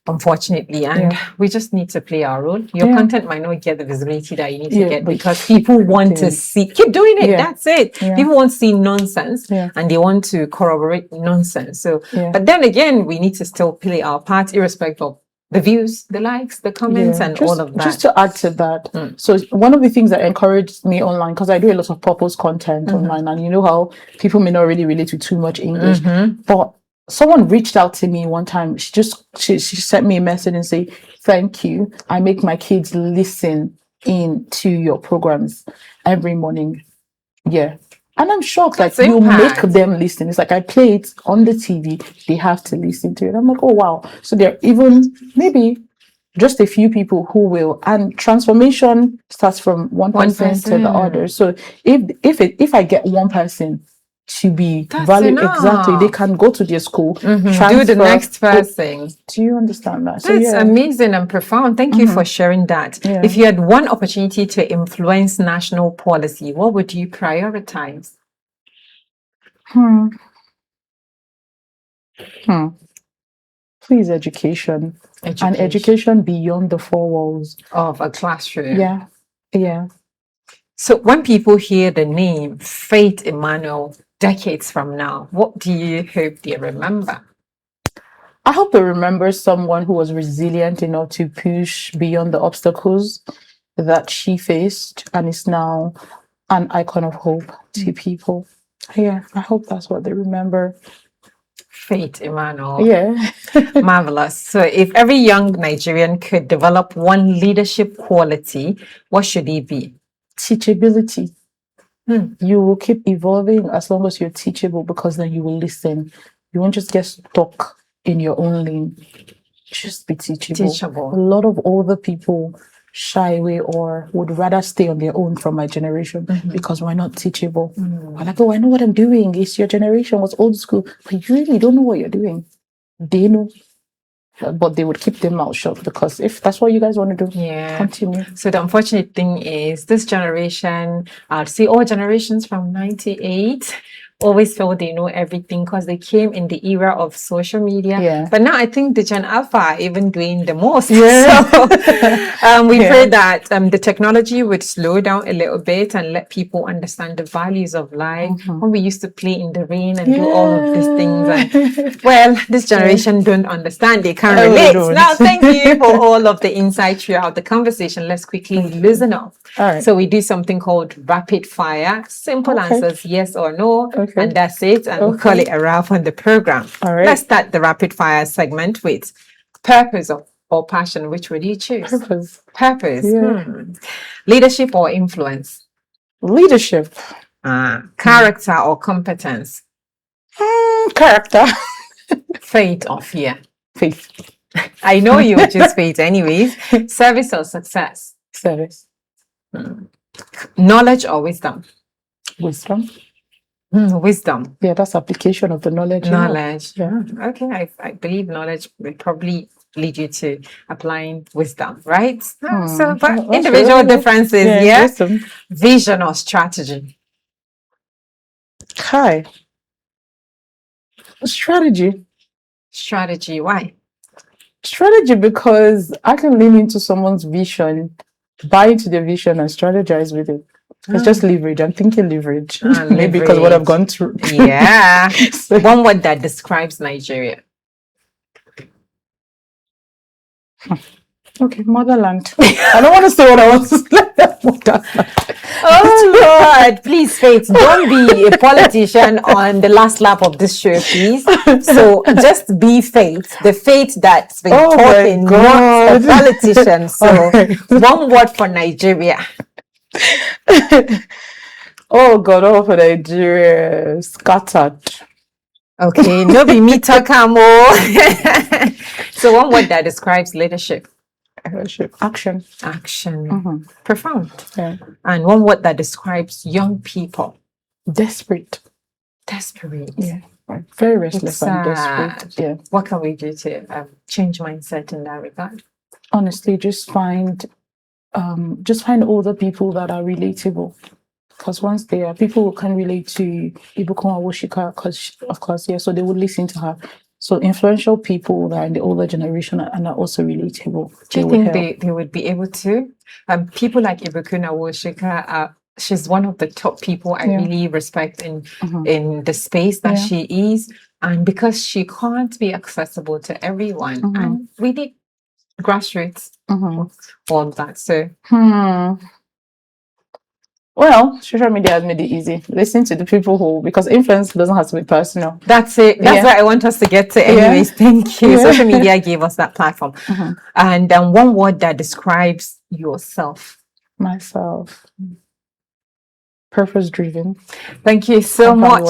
unfortunately, and we just need to play our role. Your content might not get the visibility that you need to get but because people want to see, keep doing it. That's it. People want to see nonsense and they want to corroborate nonsense. So, but then again, we need to still play our part, irrespective of the views, the likes, the comments, and all of that. Just to add to that, so one of the things that encouraged me online, because I do a lot of purpose content online, and you know how people may not really relate to too much English, but someone reached out to me one time. She sent me a message and say, "Thank you. I make my kids listen in to your programs every morning." Yeah. And I'm shocked, like, you make them listen. It's like I play it on the TV, they have to listen to it. I'm like, oh wow. So there are even maybe just a few people who will, and transformation starts from one person to the other. So if I get one person to be valued, exactly, they can go to their school, do the next person. Do you understand that? That's amazing and profound. Thank you for sharing that. If you had one opportunity to influence national policy, what would you prioritize? Please, education. And education beyond the four walls of a classroom. Yeah. So when people hear the name Faith Emmanuel decades from now, what do you hope they remember? I hope they remember someone who was resilient enough to push beyond the obstacles that she faced and is now an icon of hope to people. Yeah, I hope that's what they remember. Faith Emmanuel. Yeah. Marvelous. So if every young Nigerian could develop one leadership quality, what should it be? Teachability. You will keep evolving as long as you're teachable, because then you will listen. You won't just get stuck in your own lane. Just be teachable. A lot of older people shy away or would rather stay on their own from my generation because we're not teachable. We're like, oh, I know what I'm doing. It's your generation was old school, but you really don't know what you're doing. They know, but they would keep their mouth shut, because if that's what you guys want to do, continue. So the unfortunate thing is this generation, I'd say all generations from 98 always felt they know everything because they came in the era of social media. But now I think the Gen Alpha are even doing the most. So we pray that the technology would slow down a little bit and let people understand the values of life. When we used to play in the rain and do all of these things, and well, this generation don't understand. They can't relate. Now, thank you for all of the insight throughout the conversation. Let's quickly listen up. So we do something called rapid fire. Simple answers, yes or no. And that's it. And we'll call it a wrap on the program. Let's start the rapid fire segment with purpose or passion. Which would you choose? Purpose. Leadership or influence? Leadership. Character or competence? Character. Faith or fear? Faith. I know you would choose faith anyways. Service or success? Service. Knowledge or wisdom? Wisdom. Wisdom. Yeah, that's application of the knowledge. Knowledge. Okay, I believe knowledge will probably lead you to applying wisdom, right? So, but individual differences, wisdom. Vision or strategy? Strategy. Strategy. Why? Strategy, because I can lean into someone's vision, buy into their vision, and strategize with it. It's just leverage. I'm thinking leverage. Maybe because what I've gone through. One word that describes Nigeria. Okay, motherland. I don't want to say what I want to say. Oh Lord, please, Faith, don't be a politician on the last lap of this show, please. So just be Faith, the Faith that's been talking, not a politician. So one word for Nigeria. Oh God, for Nigeria, scattered. Okay, no be me talk more. So one word that describes leadership. Action. Profound. And one word that describes young people. Desperate. Yeah. Very restless and desperate. Yeah. What can we do to change mindset in that regard? Honestly, just find older people that are relatable. Because once there, people can relate to Ibukun Awoshika, because of course, yeah, so they would listen to her. So influential people that are in the older generation and are also relatable. Do you would think help. they would be able to? People like Ibukun Awoshika, she's one of the top people I really respect in the space that she is. And because she can't be accessible to everyone, and we need grassroots, all of that. So well, social media has made it easy. Listen to the people who, because influence doesn't have to be personal. that's it. That's what I want us to get to anyways. Thank you. Social media gave us that platform. And one word that describes yourself. Myself. Purpose driven. Thank you so much,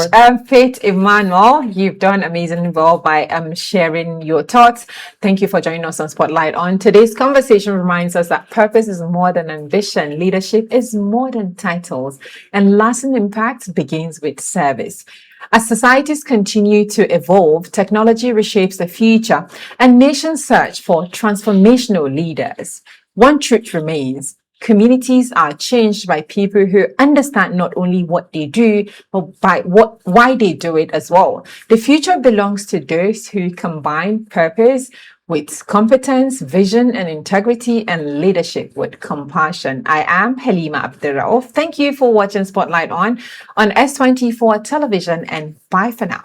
Faith Emmanuel. You've done amazingly well by sharing your thoughts. Thank you for joining us on Spotlight On. Today's conversation reminds us that purpose is more than ambition, leadership is more than titles, and lasting impact begins with service. As societies continue to evolve, technology reshapes the future, and nations search for transformational leaders. One truth remains: communities are changed by people who understand not only what they do, but by why they do it as well. The future belongs to those who combine purpose with competence, vision and integrity, and leadership with compassion. I am Halima Abdurrauf. Thank you for watching Spotlight on S24 television, and bye for now.